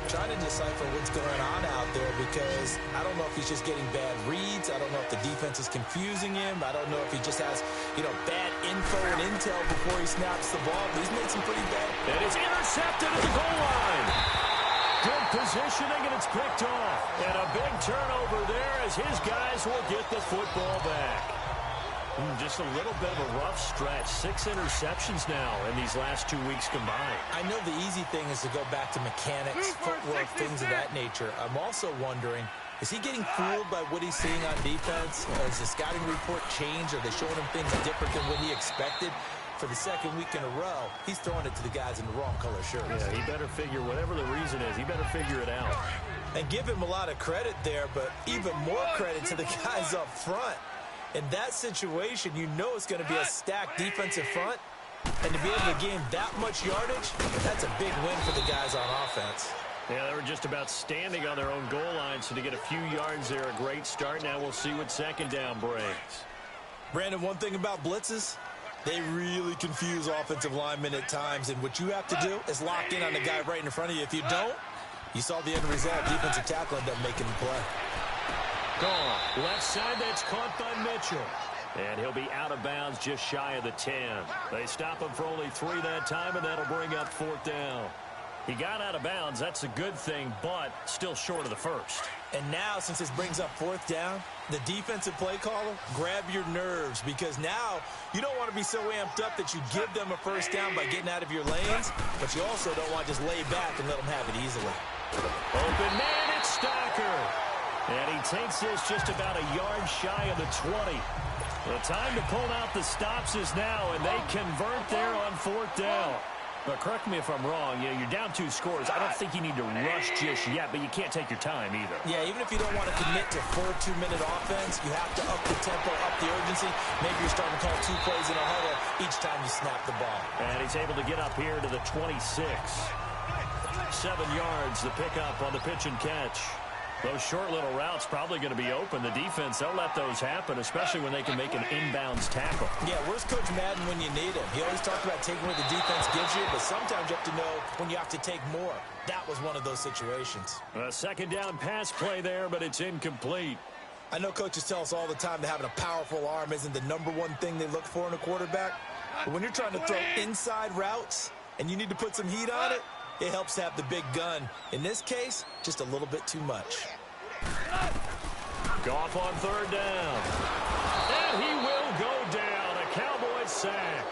Trying to decipher what's going on out there because I don't know if he's just getting bad reads. I don't know if the defense is confusing him. I don't know if he just has, bad info and intel before he snaps the ball. But he's made some pretty bad. And it's intercepted at the goal line. Good positioning, and it's picked off. And a big turnover there as his guys will get the football back. Just a little bit of a rough stretch. 6 interceptions now in these last 2 weeks combined. I know the easy thing is to go back to mechanics, footwork, things of that nature. I'm also wondering, is he getting fooled by what he's seeing on defense? Has the scouting report changed? Are they showing him things different than what he expected? For the 2nd week in a row, he's throwing it to the guys in the wrong color shirts. Yeah, he better figure, whatever the reason is, he better figure it out. And give him a lot of credit there, but even more credit to the guys up front. In that situation, you know it's going to be a stacked defensive front. And to be able to gain that much yardage, that's a big win for the guys on offense. Yeah, they were just about standing on their own goal line, so to get a few yards there, a great start. Now we'll see what 2nd down brings. Brandon, one thing about blitzes, they really confuse offensive linemen at times. And what you have to do is lock in on the guy right in front of you. If you don't, you saw the end result. Defensive tackle ended up making the play. Gone. Left side, that's caught by Mitchell. And he'll be out of bounds just shy of the 10. They stop him for only 3 that time, and that'll bring up 4th down. He got out of bounds. That's a good thing, but still short of the first. And now, since this brings up fourth down, the defensive play caller, grab your nerves, because now you don't want to be so amped up that you give them a first down by getting out of your lanes, but you also don't want to just lay back and let them have it easily. Open man, it's Stocker. And he takes this just about a yard shy of the 20. The time to pull out the stops is now, and they convert there on fourth down. But correct me if I'm wrong, you're down 2 scores. I don't think you need to rush just yet, but you can't take your time either. Yeah, even if you don't want to commit to 4 2-minute offense, you have to up the tempo, up the urgency. Maybe you're starting to call 2 plays in a huddle each time you snap the ball. And he's able to get up here to the 26. 7 yards, the pickup on the pitch and catch. Those short little routes probably going to be open. The defense, they'll let those happen, especially when they can make an inbounds tackle. Yeah, where's Coach Madden when you need him? He always talked about taking what the defense gives you, but sometimes you have to know when you have to take more. That was one of those situations. A second down pass play there, but it's incomplete. I know coaches tell us all the time that having a powerful arm isn't the #1 thing they look for in a quarterback. But when you're trying to throw inside routes and you need to put some heat on it, it helps to have the big gun. In this case, just a little bit too much. Goff on third down. And he will go down. A Cowboys sack.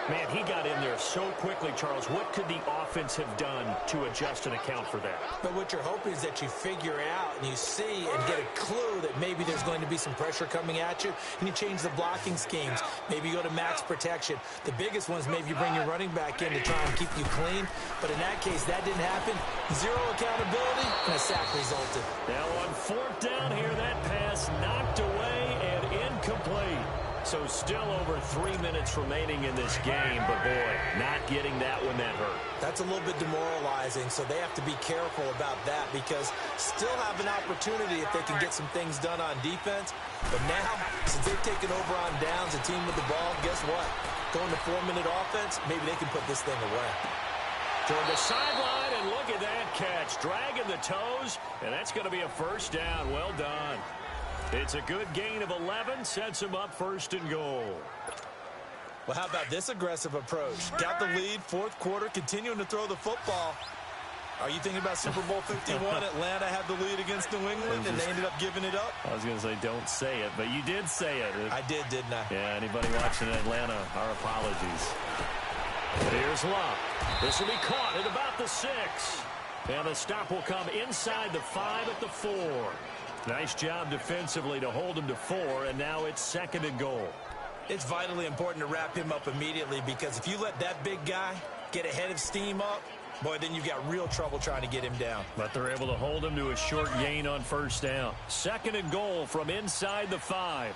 Man, he got in there so quickly, Charles. What could the offense have done to adjust and account for that? But what you're hoping is that you figure out and you see and get a clue that maybe there's going to be some pressure coming at you, and you change the blocking schemes. Maybe you go to max protection. The biggest one is maybe you bring your running back in to try and keep you clean. But in that case, that didn't happen. 0 accountability, and a sack resulted. Now on fourth down here, that pass knocked away and incomplete. So still over 3 minutes remaining in this game, but boy, not getting that one that hurt. That's a little bit demoralizing, so they have to be careful about that because still have an opportunity if they can get some things done on defense. But now, since they've taken over on downs, a team with the ball, guess what? Going to 4-minute offense, maybe they can put this thing away. Toward the sideline, and look at that catch. Dragging the toes, and that's going to be a first down. Well done. It's a good gain of 11, sets him up first and goal. Well, how about this aggressive approach? Got the lead, fourth quarter, continuing to throw the football. Are you thinking about Super Bowl 51? Atlanta had the lead against New England, and they ended up giving it up? I was going to say don't say it, but you did say it. I did, didn't I? Yeah, anybody watching Atlanta, our apologies. Here's Luck. This will be caught at about the 6. And the stop will come inside the 5 at the 4. Nice job defensively to hold him to 4, and now it's second and goal. It's vitally important to wrap him up immediately because if you let that big guy get a head of steam up, boy, then you've got real trouble trying to get him down. But they're able to hold him to a short gain on first down. Second and goal from inside the 5.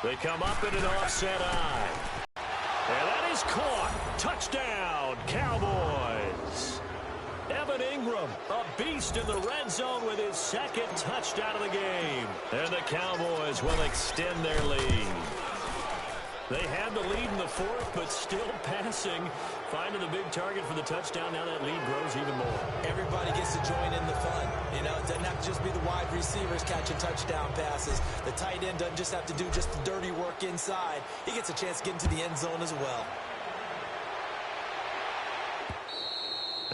They come up in an offset eye. And that is caught. Touchdown, Cowboys. Evan Ingram, a beast in the red zone with his second touchdown of the game. And the Cowboys will extend their lead. They had the lead in the 4th, but still passing. Finding the big target for the touchdown. Now that lead grows even more. Everybody gets to join in the fun. You know, it doesn't have to just be the wide receivers catching touchdown passes. The tight end doesn't just have to do just the dirty work inside. He gets a chance to get into the end zone as well.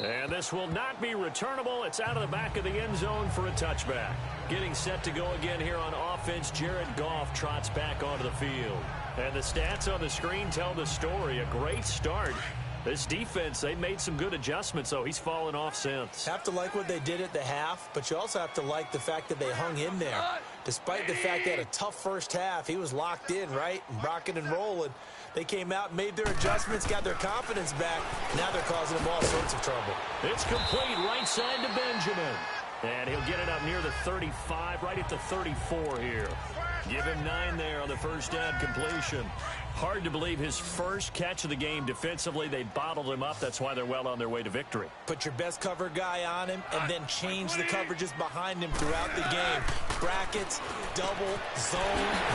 And this will not be returnable. It's out of the back of the end zone for a touchback. Getting set to go again here on offense, Jared Goff trots back onto the field. And the stats on the screen tell the story. A great start. This defense, they made some good adjustments, so he's fallen off since. Have to like what they did at the half, but you also have to like the fact that they hung in there. Despite the fact they had a tough first half, he was locked in, right? Rocking and rolling. They came out and made their adjustments, got their confidence back. Now they're causing them all sorts of trouble. It's complete right side to Benjamin. And he'll get it up near the 35, right at the 34 here. Give him 9 there on the first down completion. Hard to believe his first catch of the game defensively. They bottled him up. That's why they're well on their way to victory. Put your best cover guy on him and then change the coverages behind him throughout the game. Brackets, double, zone,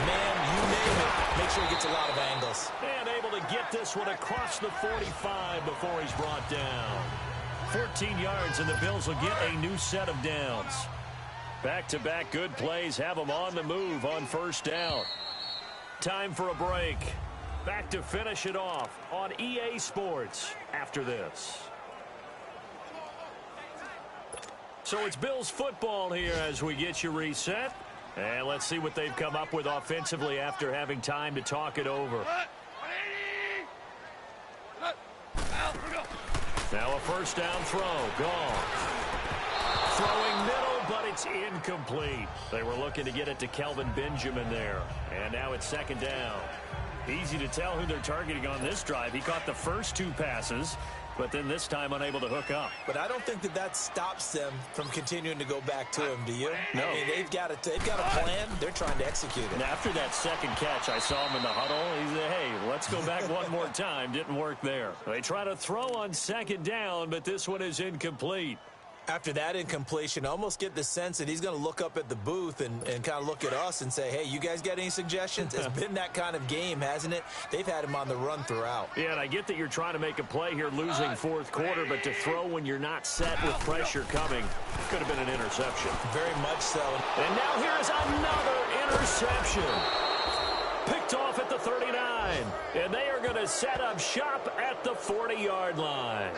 man, you name it. Make sure he gets a lot of angles. And able to get this one across the 45 before he's brought down. 14 yards, and the Bills will get a new set of downs. Back-to-back good plays have them on the move on first down. Time for a break. Back to finish it off on EA Sports after this. So it's Bills football here as we get you reset. And let's see what they've come up with offensively after having time to talk it over. Now a first down throw. Gone. Throwing middle, but it's incomplete. They were looking to get it to Kelvin Benjamin there. And now it's second down. Easy to tell who they're targeting on this drive. He caught the first two passes, but then this time unable to hook up. But I don't think that stops them from continuing to go back to him, do you? No. I mean, they've got a plan. They're trying to execute it. And after that second catch, I saw him in the huddle. He said, hey, let's go back one more time. Didn't work there. They try to throw on second down, but this one is incomplete. After that incompletion, I almost get the sense that he's going to look up at the booth and kind of look at us and say, hey, you guys got any suggestions? It's been that kind of game, hasn't it? They've had him on the run throughout. Yeah, and I get that you're trying to make a play here losing fourth quarter, but to throw when you're not set with pressure coming could have been an interception. Very much so. And now here's another interception. Picked off at the 39. And they are going to set up shop at the 40-yard line.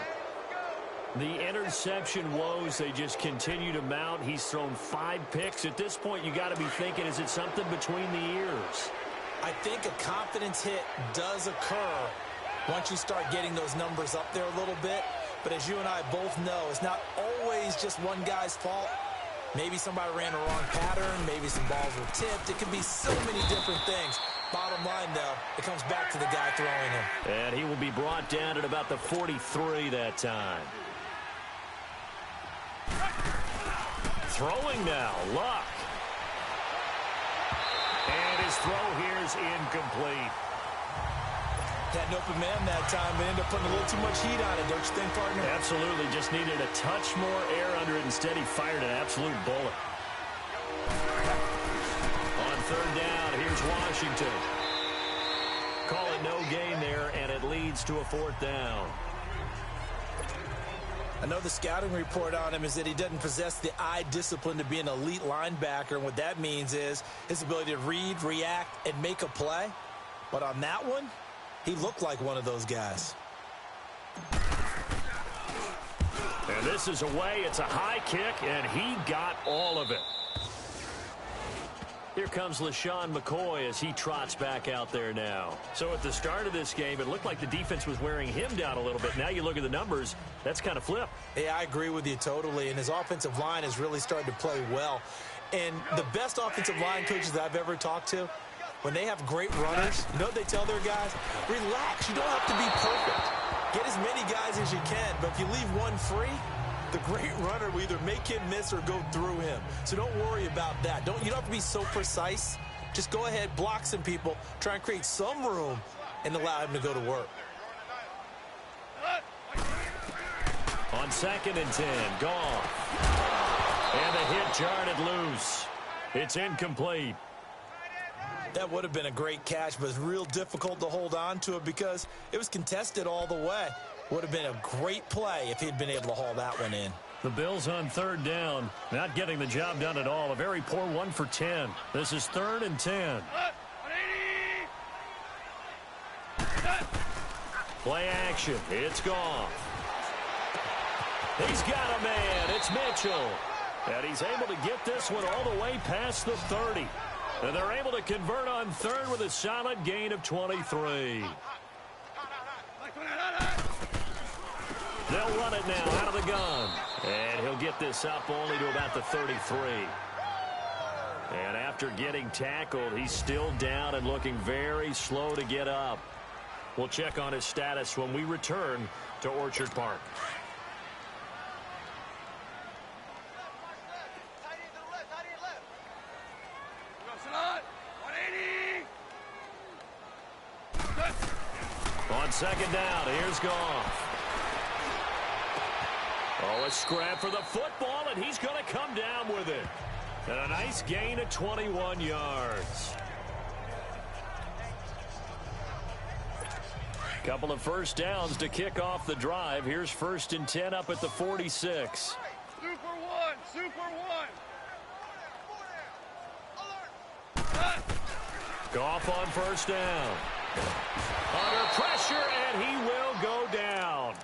The interception woes, they just continue to mount. He's thrown 5 picks. At this point, you got to be thinking, is it something between the ears? I think a confidence hit does occur once you start getting those numbers up there a little bit. But as you and I both know, it's not always just one guy's fault. Maybe somebody ran a wrong pattern. Maybe some balls were tipped. It could be so many different things. Bottom line, though, it comes back to the guy throwing him. And he will be brought down at about the 43 that time. Throwing now, Luck. And his throw here is incomplete. Had an open man that time, but ended up putting a little too much heat on it, don't you think, partner? Absolutely, just needed a touch more air under it. Instead, he fired an absolute bullet. On third down, here's Washington. Call it no gain there, and it leads to a fourth down. I know the scouting report on him is that he doesn't possess the eye discipline to be an elite linebacker, and what that means is his ability to read, react, and make a play. But on that one, he looked like one of those guys. And this is away. It's a high kick, and he got all of it. Here comes LaShawn McCoy as he trots back out there now. So at the start of this game, it looked like the defense was wearing him down a little bit. Now you look at the numbers, that's kind of flipped. Yeah, I agree with you totally, and his offensive line has really started to play well. And the best offensive line coaches I've ever talked to, when they have great runners, you know what they tell their guys? Relax, you don't have to be perfect. Get as many guys as you can, but if you leave one free, the great runner will either make him miss or go through him. So don't worry about that. You don't have to be so precise. Just go ahead, block some people, try and create some room, and allow him to go to work. On 2nd and 10, gone. And the hit jarred it loose. It's incomplete. That would have been a great catch, but it's real difficult to hold on to it because it was contested all the way. Would have been a great play if he'd been able to haul that one in. The Bills on third down, not getting the job done at all. A very poor 1 for 10. This is 3rd and 10. Play action. It's gone. He's got a man. It's Mitchell. And he's able to get this one all the way past the 30. And they're able to convert on 3rd with a solid gain of 23. They'll run it now out of the gun. And he'll get this up only to about the 33. And after getting tackled, he's still down and looking very slow to get up. We'll check on his status when we return to Orchard Park. On 2nd down, here's Goff. Oh, a scrap for the football, and he's going to come down with it. And a nice gain of 21 yards. Couple of first downs to kick off the drive. Here's 1st and 10 up at the 46. Super one. Goff on first down. Under pressure, and he will go down.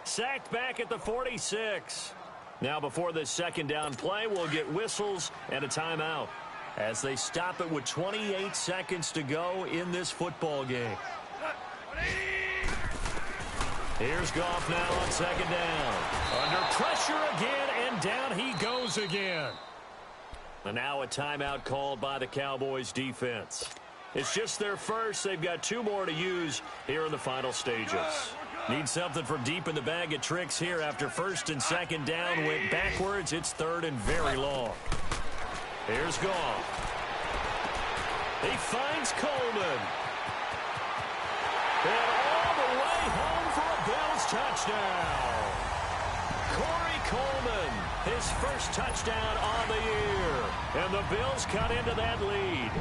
Sacked back at the 46. Now before this second down play, we'll get whistles and a timeout as they stop it with 28 seconds to go in this football game. Here's Goff now on second down. Under pressure again, and down he goes again. And now a timeout called by the Cowboys defense. It's just their first. They've got 2 more to use here in the final stages. Need something from deep in the bag of tricks here after first and second down went backwards. It's third and very long. Here's Goff. He finds Coleman. And all the way home for a Bills touchdown. Corey Coleman, his first touchdown on the year. And the Bills cut into that lead.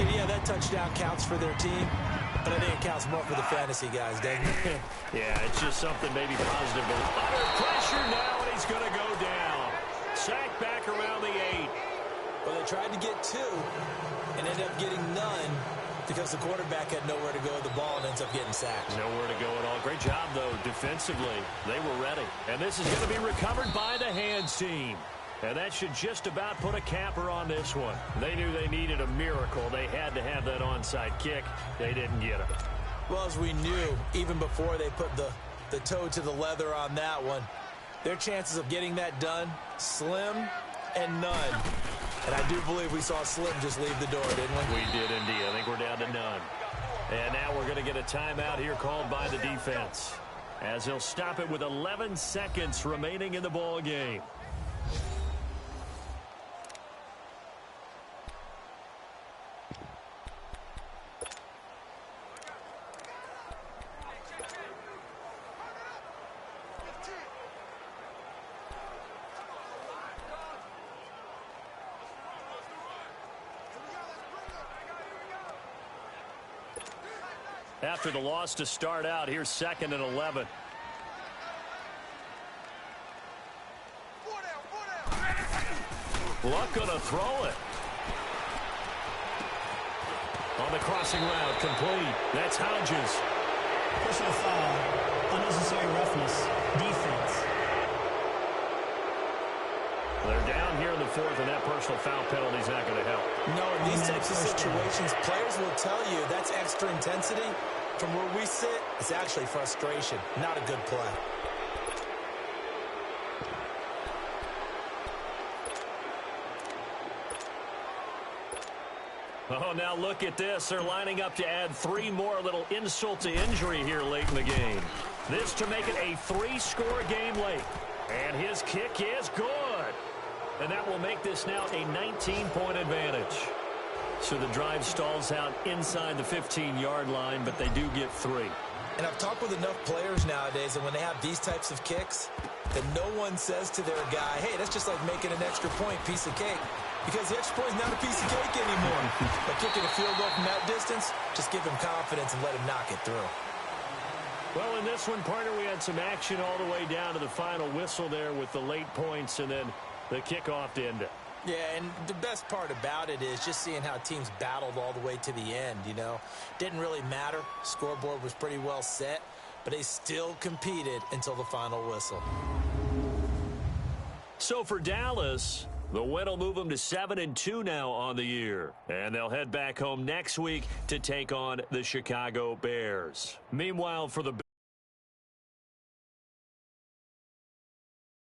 And yeah, that touchdown counts for their team, but I think it counts more for the fantasy guys, doesn't it? Yeah, it's just something maybe positive. Under pressure now, and he's going to go down. Sacked back around the 8. Well, they tried to get 2 and ended up getting none because the quarterback had nowhere to go with the ball and ends up getting sacked. Nowhere to go at all. Great job, though, defensively. They were ready. And this is going to be recovered by the hands team. And that should just about put a capper on this one. They knew they needed a miracle. They had to have that onside kick. They didn't get it. Well, as we knew, even before they put the toe to the leather on that one, their chances of getting that done, slim and none. And I do believe we saw Slim just leave the door, didn't we? We did indeed. I think we're down to none. And now we're going to get a timeout here called by the defense, as he'll stop it with 11 seconds remaining in the ball game. After the loss to start out, here's 2nd and 11. Luck gonna throw it. On the crossing route, complete. That's Hodges. Personal foul. Unnecessary roughness. Defense. They're down here in the 4th, and that personal foul penalty is not going to help. No, in these types of situations, players will tell you that's extra intensity. From where we sit, it's actually frustration, not a good play. Oh, now look at this. They're lining up to add 3 more, little insult to injury here late in the game. This to make it a 3-score game late. And his kick is good. And that will make this now a 19-point advantage. So the drive stalls out inside the 15-yard line, but they do get 3. And I've talked with enough players nowadays, and when they have these types of kicks, that no one says to their guy, hey, that's just like making an extra point, piece of cake. Because the extra point is not a piece of cake anymore. But kicking a field goal from that distance, just give him confidence and let him knock it through. Well, in this one, partner, we had some action all the way down to the final whistle there with the late points and then the kickoff to end it. Yeah, and the best part about it is just seeing how teams battled all the way to the end, you know. Didn't really matter. Scoreboard was pretty well set, but they still competed until the final whistle. So for Dallas, the win will move them to 7-2 now on the year. And they'll head back home next week to take on the Chicago Bears. Meanwhile, for the